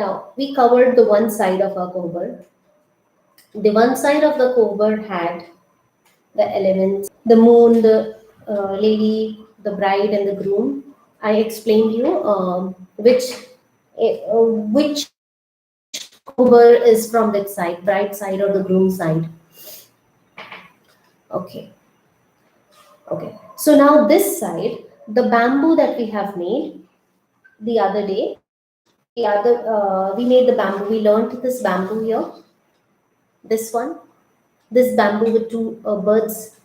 Now, we covered the one side of our cover. The one side of the cover had the elements, the moon, the lady, the bride, and the groom. I explained you which cover is from which side, bride side or the groom side. Okay. Okay. So now this side, the bamboo that we have made the other day, we made the bamboo. We learned this bamboo here. This one, this bamboo with two birds.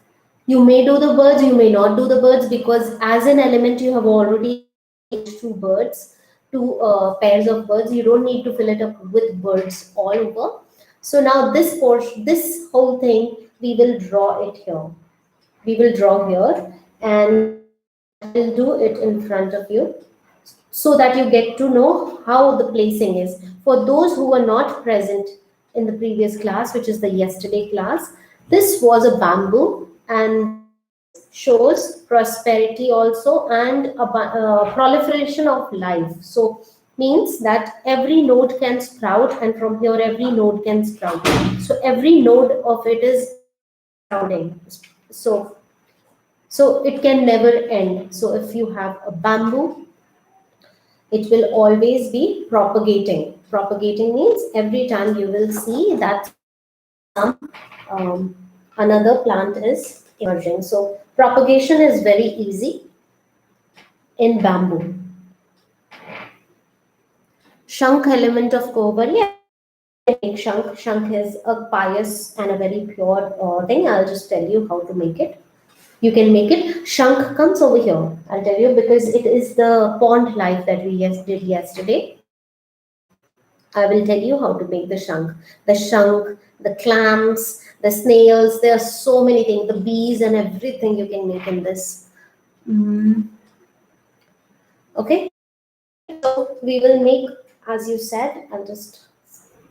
You may do the birds, you may not do the birds, because as an element you have already two birds, two pairs of birds. You don't need to fill it up with birds all over. So now this portion, this whole thing, we will draw it here. We will draw here, and we'll do it in front of you so that you get to know how the placing is. For those who were not present in the previous class, which is the yesterday class, this was a bamboo and shows prosperity also, and a proliferation of life. So means that every node can sprout, and from here every node can sprout. So every node of it is sprouting. So it can never end. So if you have a bamboo, it will always be propagating. Propagating means every time you will see that some another plant is emerging. So propagation is very easy in bamboo. Shank element of cover, yeah. Shank. Shank is a pious and a very pure thing. I'll just tell you how to make it. You can make it. Shank comes over here. I'll tell you, because it is the pond life that we did yesterday. I will tell you how to make the shank. The shank, the clams, the snails. There are so many things. The bees and everything you can make in this. Okay. So we will make, as you said. I'll just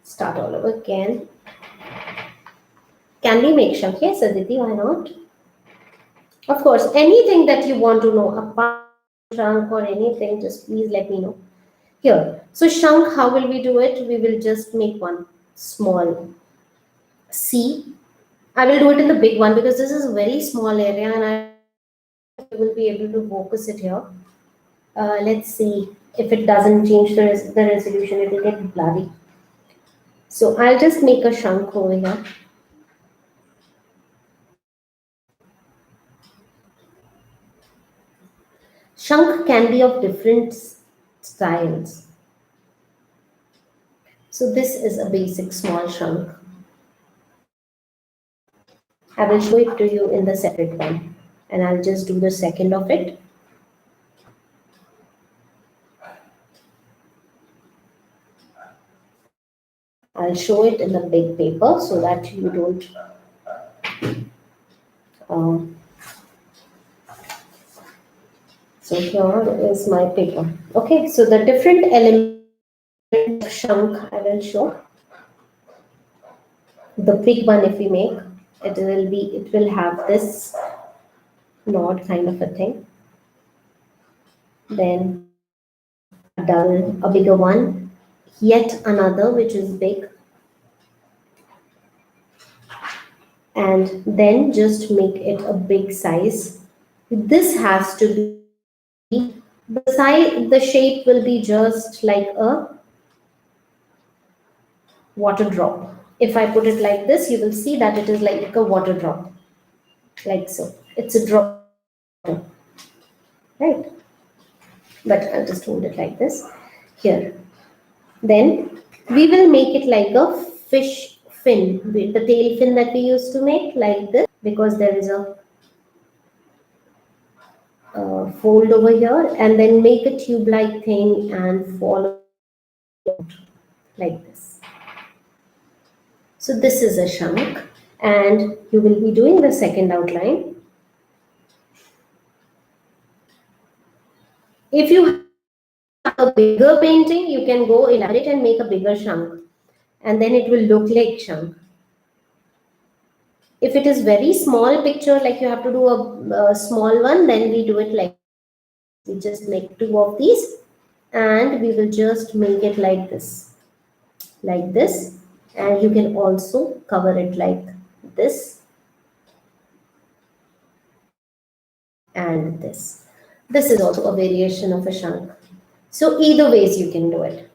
start all over again. Can we make shank? Yes, Aditi. Why not? Of course, anything that you want to know about shank or anything, just please let me know. Here, so shank, how will we do it? We will just make one small C. I will do it in the big one because this is a very small area and I will be able to focus it here. Let's see if it doesn't change the resolution, it will get blurry. So I'll just make a shank over here. Shank can be of different styles. So this is a basic small shank. I will show it to you in the separate one, and I'll just do the second of it. I'll show it in the big paper so that you don't so here is my paper. Okay, so the different elements of shank I will show. The big one, if we make, it will have this knot kind of a thing. Then done a bigger one, yet another which is big, and then just make it a big size. This has to be the shape will be just like a water drop. If I put it like this, you will see that it is like a water drop, like so. It's a drop, right? But I'll just hold it like this here. Then we will make it like a fish fin, the tail fin that we used to make, like this, because there is a fold over here, and then make a tube-like thing and follow like this. So this is a shank, and you will be doing the second outline. If you have a bigger painting, you can go elaborate and make a bigger shank, and then it will look like shank. If it is very small picture, like you have to do a small one, then we do it like we just make two of these, and we will just make it like this. like this, and you can also cover it like this and this. This is also a variation of a shank. So either ways you can do it.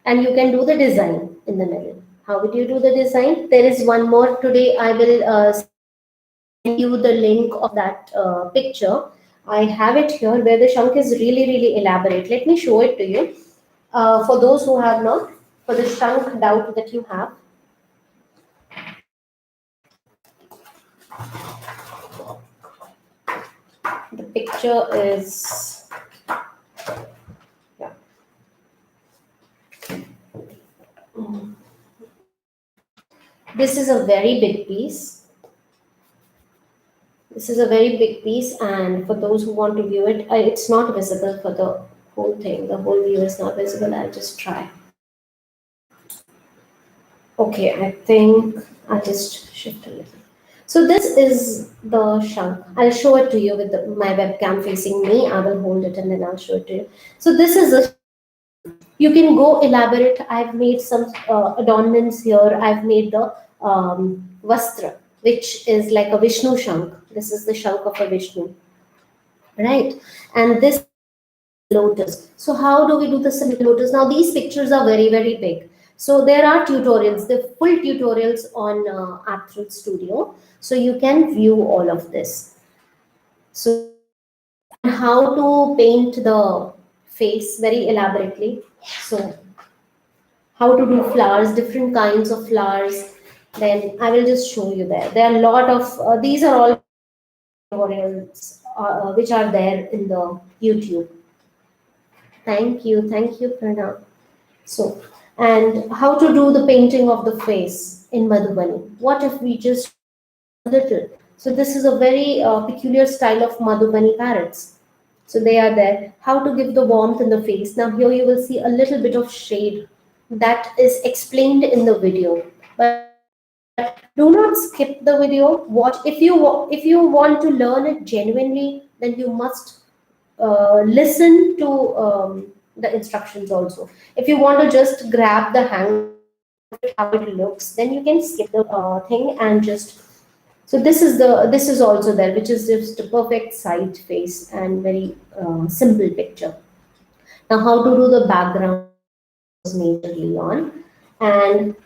And you can do the design in the middle. How would you do the design? There is one more today. I will send you the link of that picture. I have it here where the shank is really, really elaborate. Let me show it to you. For those who have not, for the shank doubt that you have, the picture is, yeah. This is a very big piece. This is a very big piece, and for those who want to view it, it's not visible for the whole thing. The whole view is not visible. I'll just try. Okay, I think I'll just shift a little. So this is the shank. I'll show it to you with my webcam facing me. I will hold it and then I'll show it to you. So this is a, you can go elaborate. I've made some adornments here. I've made the vastra, which is like a Vishnu shank. This is the shank of a Vishnu, right? And this lotus. So how do we do this lotus? Now these pictures are very, very big. So there are tutorials, the full tutorials on Apthroat Studio. So you can view all of this. So how to paint the face very elaborately. So how to do flowers, different kinds of flowers. Then I will just show you there. There are a lot of, these are all tutorials which are there in the YouTube. Thank you, Pranav. So, and how to do the painting of the face in Madhubani. What if we just a little? So this is a very peculiar style of Madhubani parrots. So they are there. How to give the warmth in the face. Now here you will see a little bit of shade that is explained in the video. But do not skip the video. Watch if you want to learn it genuinely, then you must listen to the instructions also. If you want to just grab the hang of it, how it looks, then you can skip the thing and just. So this is also there, which is just a perfect side face and very simple picture. Now how to do the background was majorly on, and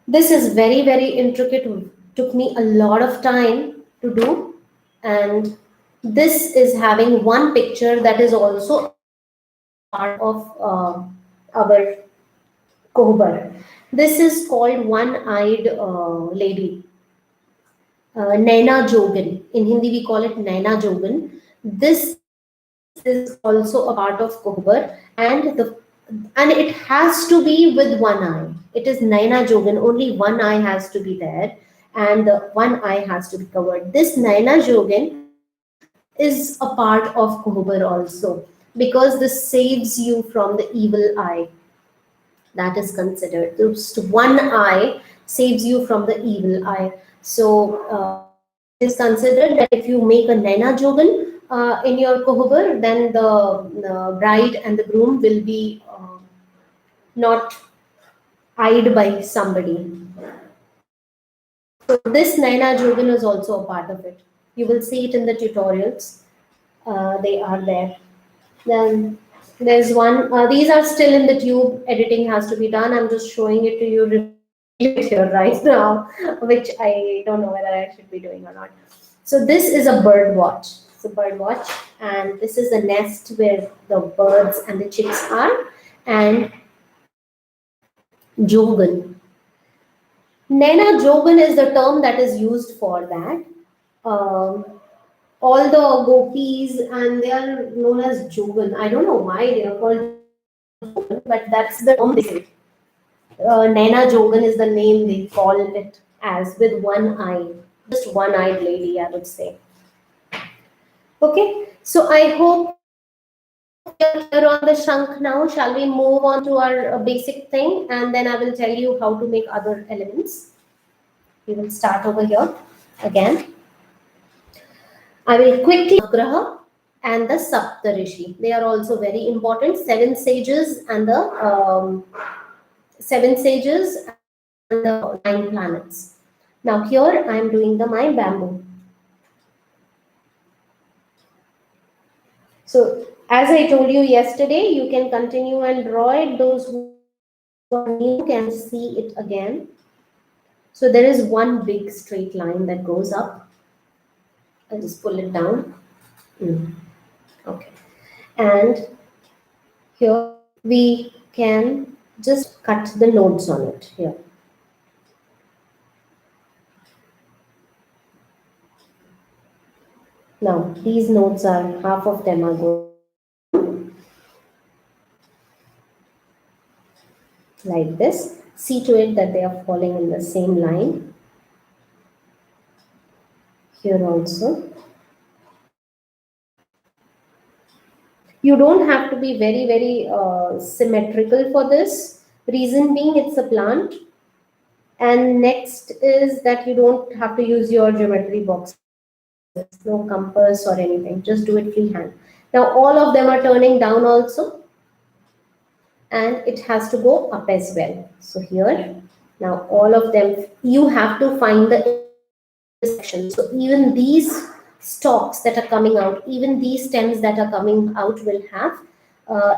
this is very, very intricate. Took me a lot of time to do, and this is having one picture that is also part of our kohbar. This is called one-eyed lady, Naina Jogan. In Hindi, we call it Naina Jogan. This is also a part of kohbar, and it has to be with one eye. It is Naina Jogan. Only one eye has to be there, and the one eye has to be covered. This Naina Jogan is a part of kohbar also, because this saves you from the evil eye. That is considered. Just one eye saves you from the evil eye. So it is considered that if you make a Naina Jogan in your kohbar, then the bride and the groom will be not eyed by somebody. So this Naina Jogan is also a part of it. You will see it in the tutorials. They are there. Then there's one. These are still in the tube. Editing has to be done. I'm just showing it to you here right now, which I don't know whether I should be doing or not. So this is a bird watch. It's a bird watch, and this is the nest where the birds and the chicks are. And Jogan. Naina Jogan is the term that is used for that. All the gopis and they are known as Jogan. I don't know why they are called Jogan, but that's the term they say. Naina Jogan is the name they call it as, with one eye. Just one-eyed lady, I would say. Okay, so I hope you're clear on the shank now. Shall we move on to our basic thing, and then I will tell you how to make other elements. We will start over here again. I will quickly Graha and the Saptarishi. They are also very important. 7 sages and the seven sages and the nine planets. Now here I am doing the my bamboo. So as I told you yesterday, you can continue and draw it. Those who are new can see it again. So there is one big straight line that goes up. I'll just pull it down. Okay. And here we can just cut the nodes on it here. Now these nodes are, half of them are going like this. See to it that they are falling in the same line. Here also. You don't have to be very symmetrical for this. Reason being, it's a plant. And next is that you don't have to use your geometry box. No compass or anything. Just do it freehand. Now all of them are turning down also. And it has to go up as well. So here, now all of them, you have to find the intersection. So even these stalks that are coming out, even these stems that are coming out will have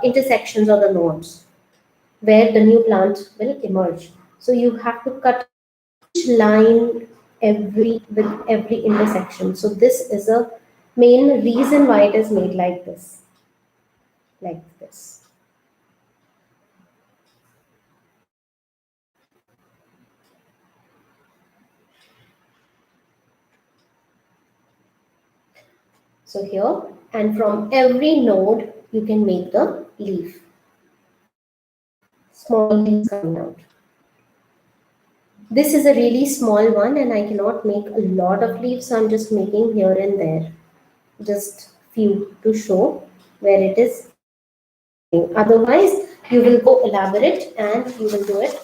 intersections or the nodes where the new plant will emerge. So you have to cut each line with every intersection. So this is a main reason why it is made like this. Like this. So here, and from every node, you can make the leaf. Small leaves coming out. This is a really small one and I cannot make a lot of leaves, so I'm just making here and there. Just few to show where it is. Otherwise, you will go elaborate and you will do it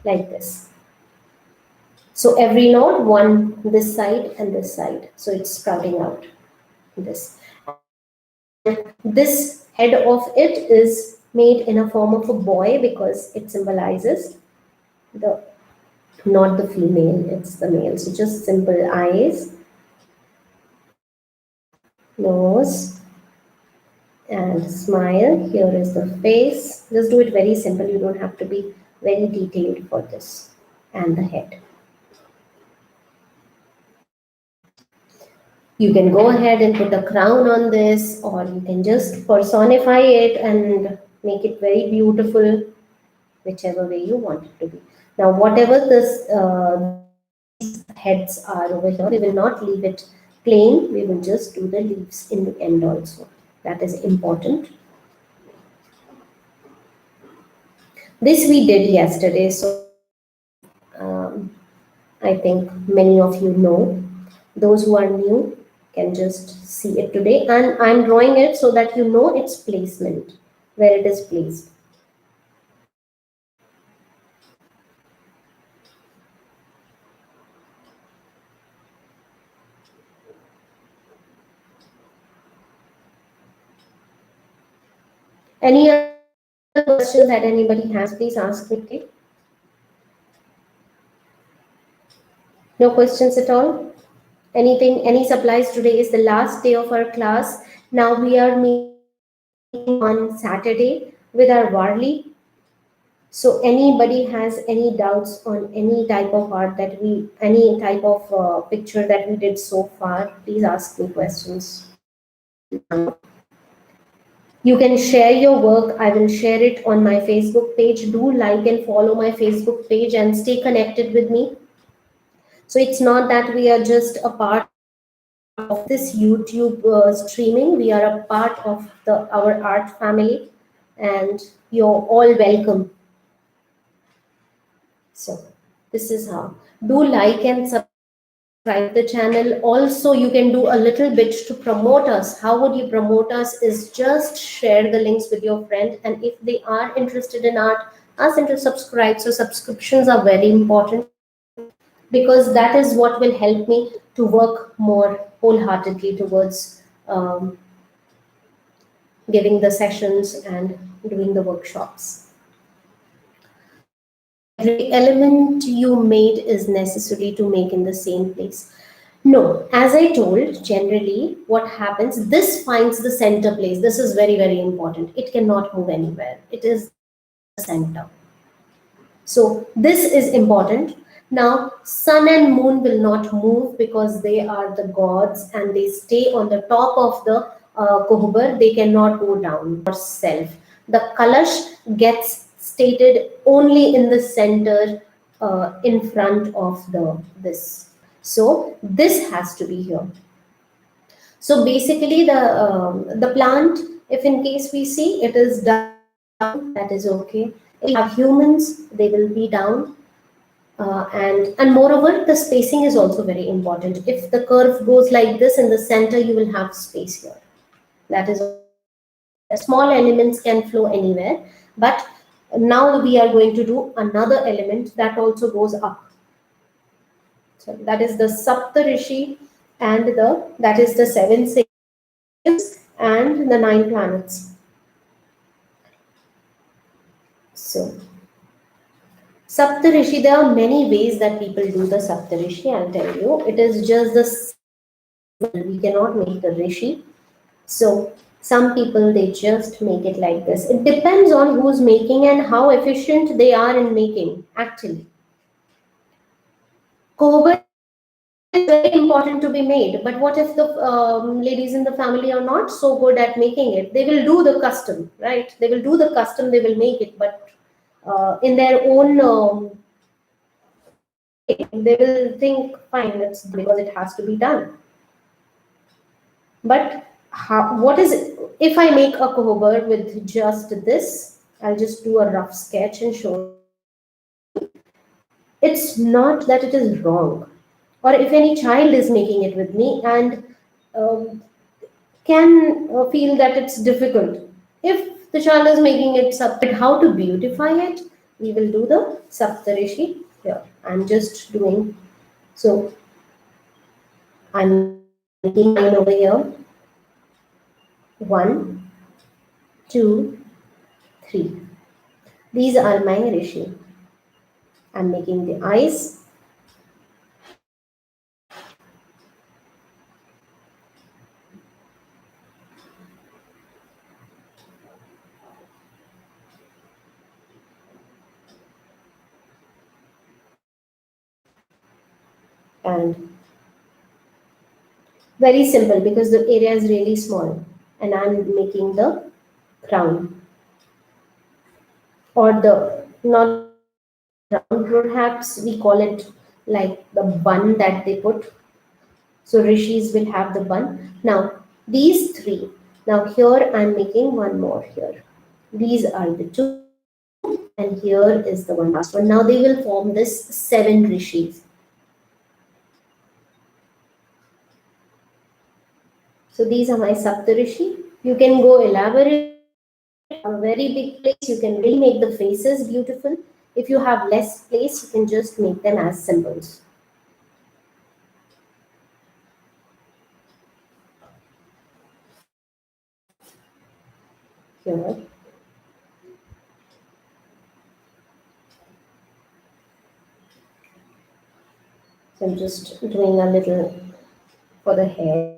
like this. So every node, one this side and this side. So it's sprouting out this. This head of it is made in a form of a boy because it symbolizes the, not the female, it's the male. So just simple eyes, nose, and smile. Here is the face. Just do it very simple. You don't have to be very detailed for this. And the head. You can go ahead and put a crown on this, or you can just personify it and make it very beautiful, whichever way you want it to be. Now, whatever this heads are over here, we will not leave it plain. We will just do the leaves in the end also. That is important. This we did yesterday, so I think many of you know. Those who are new can just see it today, and I'm drawing it so that you know its placement, where it is placed. Any other questions that anybody has, please ask quickly. No questions at all? Anything, any supplies? Today is the last day of our class. Now we are meeting on Saturday with our Warli. So anybody has any doubts on any type of art that we, any type of picture that we did so far, please ask me questions. You can share your work. I will share it on my Facebook page. Do like and follow my Facebook page and stay connected with me. So it's not that we are just a part of this YouTube streaming. We are a part of our art family, and you're all welcome. So this is how. Do like and subscribe the channel. Also, you can do a little bit to promote us. How would you promote us? Is just share the links with your friend, and if they are interested in art, ask them to subscribe. So subscriptions are very important, because that is what will help me to work more wholeheartedly towards giving the sessions and doing the workshops. every element you made is necessary to make in the same place. No, as I told, generally what happens, this finds the center place. This is very, very important. It cannot move anywhere. It is the center. So this is important. Now, sun and moon will not move because they are the gods and they stay on the top of the kohber. They cannot go down or self. The kalash gets stated only in the center, in front of the this. So this has to be here. So basically, the plant, if in case we see it is down, that is okay. If we have humans, they will be down, and moreover, the spacing is also very important. If the curve goes like this in the center, you will have space here. That is small elements can flow anywhere, but now we are going to do another element that also goes up. So that is the Saptarishi, and the that is the seven sages and the nine planets. So Saptarishi, there are many ways that people do the Saptarishi. I'll tell you, it is just we cannot make the rishi. So some people they just make it like this. It depends on who's making and how efficient they are in making. Actually, Kobar is very important to be made. But what if the ladies in the family are not so good at making it? They will do the custom, right? They will do the custom. They will make it, but in their own they will think, fine, it's because it has to be done. But what is it? If I make a kohber with just this, I'll just do a rough sketch and show. It's not that it is wrong. Or if any child is making it with me and um, can feel that it's difficult. If the child is making it separate, how to beautify it, we will do the Saptarishi here. I'm just doing so. I'm making mine over here. 1, 2, 3. These are my rishi. I'm making the eyes. And very simple because the area is really small. And I'm making the crown. Or the, not crown, perhaps we call it like the bun that they put. So rishis will have the bun. Now, these three. Now here I'm making one more here. These are the two. And here is the one last one. Now they will form this 7 rishis. So these are my Saptarishi. You can go elaborate, a very big place. You can really make the faces beautiful. If you have less place, you can just make them as symbols. Here. So I'm just doing a little for the hair.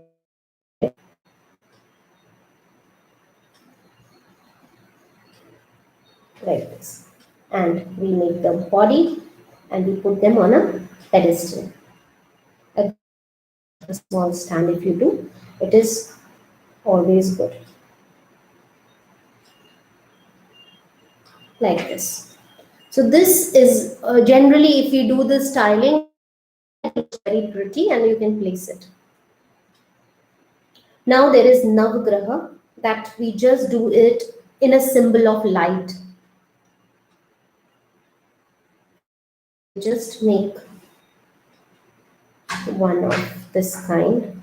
Like this. And we make the body and we put them on a pedestal. A small stand if you do, it is always good. Like this. So this is generally if you do the styling, it's very pretty and you can place it. Now there is Navgraha that we just do it in a symbol of light. Just make one of this kind.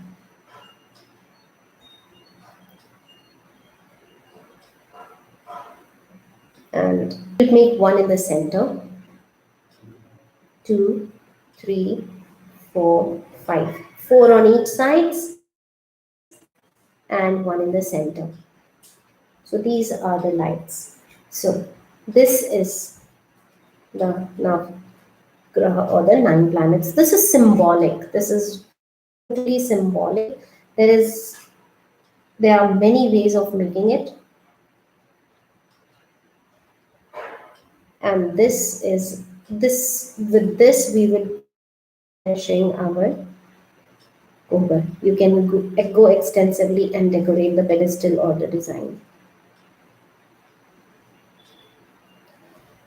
And we'll make one in the center. 2, 3, 4, 5. 4 on each side and one in the center. So these are the lights. So this is the Navgraha or the 9 planets. This is symbolic. This is totally symbolic. There is there are many ways of making it, and this we will be finishing our cover. You can go extensively and decorate the pedestal or the design.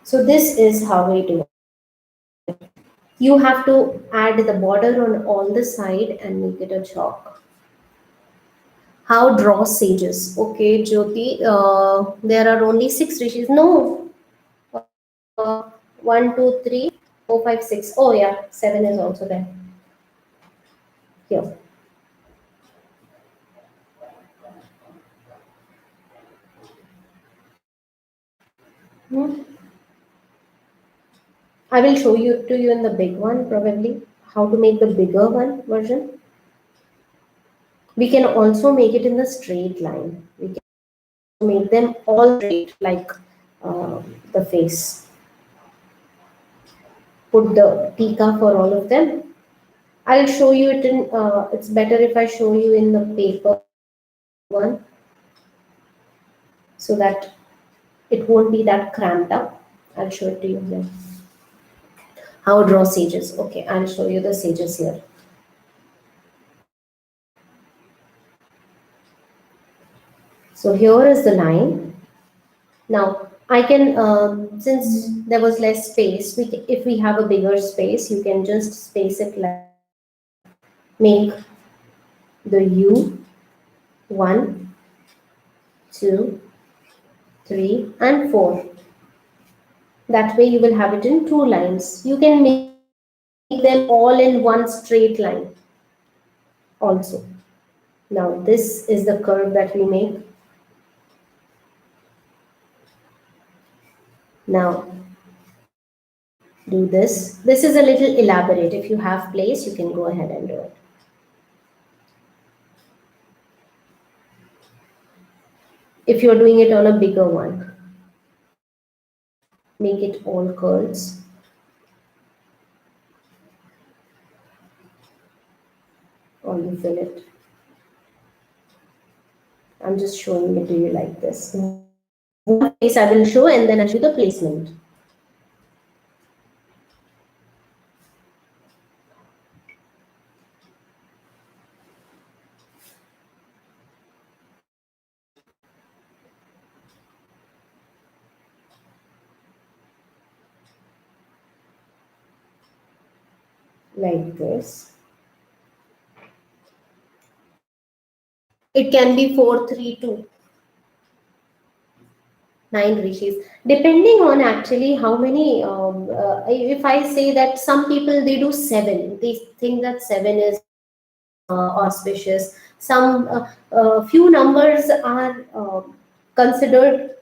So this is how we do it. You have to add the border on all the side and make it a chalk. How draw sages? Okay, Jyoti, there are only 6 rishis. No, one, two, three, four, five, six. Oh yeah, 7 is also there. Here. Hmm. I will show you in the big one probably how to make the bigger one version. We can also make it in the straight line. We can make them all straight like the face. Put the tika for all of them. I'll show you it in. It's better if I show you in the paper one so that it won't be that cramped up. I'll show it to you here. How draw sages? Okay, I'll show you the sages here. So here is the line. Now I can, since there was less space, if we have a bigger space, you can just space it like make the U 1, 2, 3, and 4. That way you will have it in 2 lines. You can make them all in one straight line also. Now this is the curve that we make. Now do this. This is a little elaborate. If you have place, you can go ahead and do it. If you're doing it on a bigger one, make it all curls. Or you fill it. I'm just showing it to you like this. One face I will show and then I'll show the placement. Like this. It can be 4, 3, 2. 9 rishis, depending on actually how many. If I say that some people they do 7, they think that 7 is auspicious. Some few numbers are considered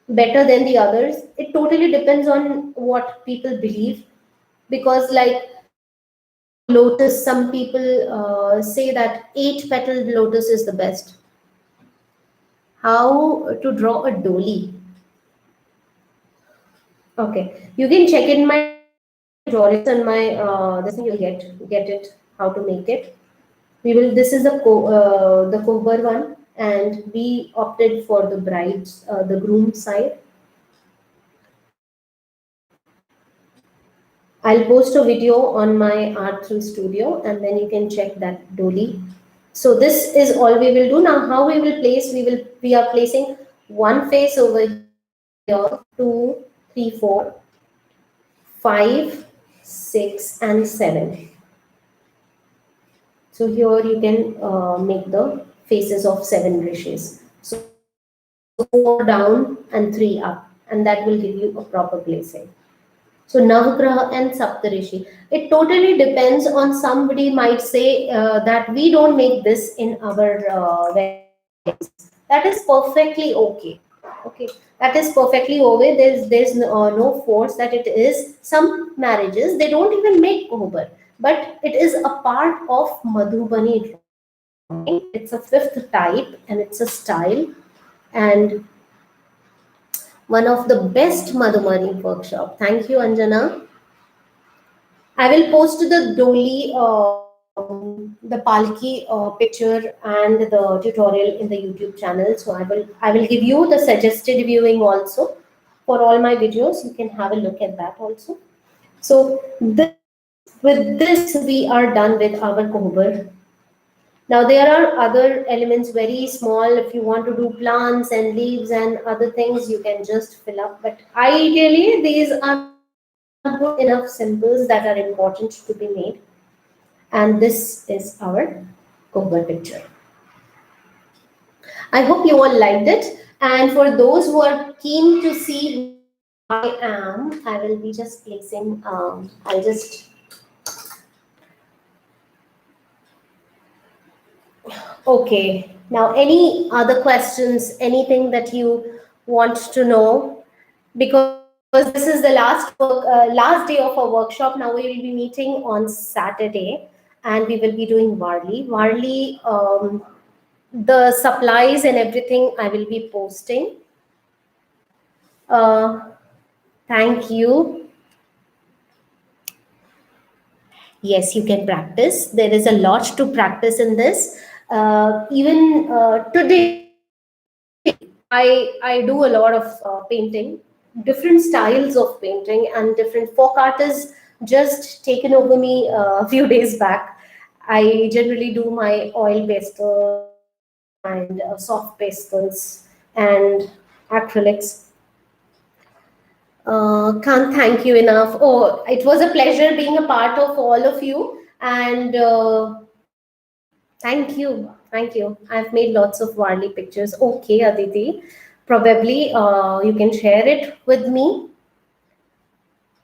better than the others. It totally depends on what people believe, because like lotus, some people say that 8-petaled lotus is the best. How to draw a dolly? Okay, you can check in my drawings and my this thing, you'll get it how to make it. We will. This is the cover one, and we opted for the bride's the groom side. I'll post a video on my art thrill studio, and then you can check that dolly. So this is all we will do now. How we will place? We are placing one face over here, 2, 3, 4, 5, 6, and 7. So here you can make the faces of 7 rishis. So 4 down and 3 up, and that will give you a proper placing. So Navgraha and Saptarishi. It totally depends on, somebody might say that we don't make this in our weddings. That is perfectly okay. Okay, that is perfectly okay. There's no force that it is. Some marriages they don't even make kobar, but it is a part of Madhubani drawing. It's a fifth type and it's a style, and One of the best Madhumani workshop. Thank you, Anjana. I will post the Doli, the Palki picture and the tutorial in the YouTube channel. So I will give you the suggested viewing also for all my videos. You can have a look at that also. So with this we are done with our cover. Now there are other elements very small. If you want to do plants and leaves and other things, you can just fill up. But ideally, these are good enough symbols that are important to be made. And this is our cover picture. I hope you all liked it. And for those who are keen to see who I am, I will be just placing. I'll just. Okay. Now, any other questions? Anything that you want to know? Because this is the last day of our workshop. Now we will be meeting on Saturday, and we will be doing Varli. Varli, the supplies and everything I will be posting. Uh, Thank you. Yes, you can practice. There is a lot to practice in this. Even today, I do a lot of painting, different styles of painting, and different folk art is just taken over me a few days back. I generally do my oil pastels and soft pastels and acrylics. Can't thank you enough. Oh, it was a pleasure being a part of all of you. And thank you. Thank you. I've made lots of Warli pictures. Okay, Aditi. Probably you can share it with me.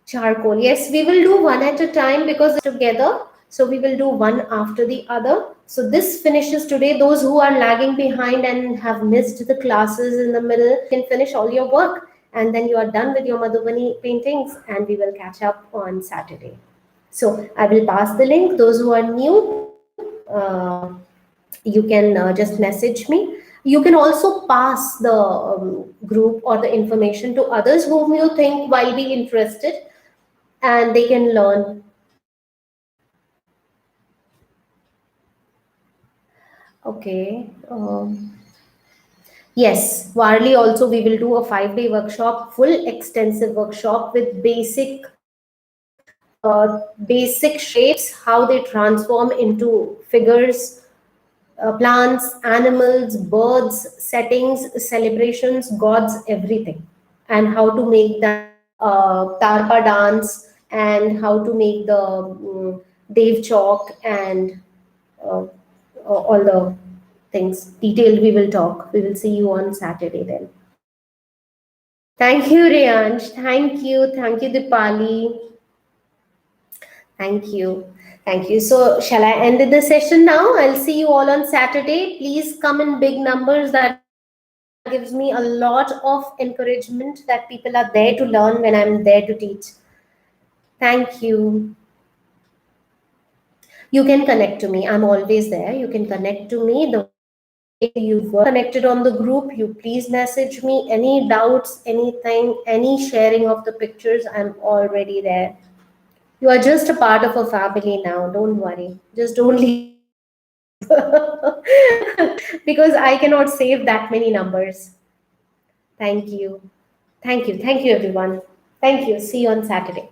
Charcoal. Yes, we will do one at a time because it's together. So we will do one after the other. So this finishes today. Those who are lagging behind and have missed the classes in the middle can finish all your work. And then you are done with your Madhubani paintings and we will catch up on Saturday. So I will pass the link. Those who are new, you can just message me. You can also pass the group or the information to others whom you think will be interested and they can learn. Okay. Yes, Warli also we will do a 5-day workshop, full extensive workshop with basic shapes, how they transform into figures, plants, animals, birds, settings, celebrations, gods, everything, and how to make that tarpa dance and how to make the Dev chalk and uh, all the things. Detailed we will talk. We will see you on Saturday then. Thank you, Riyansh. Thank you. Thank you, Dipali. Thank you. Thank you. So, shall I end the session now? I'll see you all on Saturday. Please come in big numbers. That gives me a lot of encouragement that people are there to learn when I'm there to teach. Thank you. You can connect to me. I'm always there. You can connect to me. The way you've connected on the group, you please message me. Any doubts, anything, any sharing of the pictures, I'm already there. You are just a part of a family now. Don't worry. Just don't leave because I cannot save that many numbers. Thank you. Thank you. Thank you, everyone. Thank you. See you on Saturday.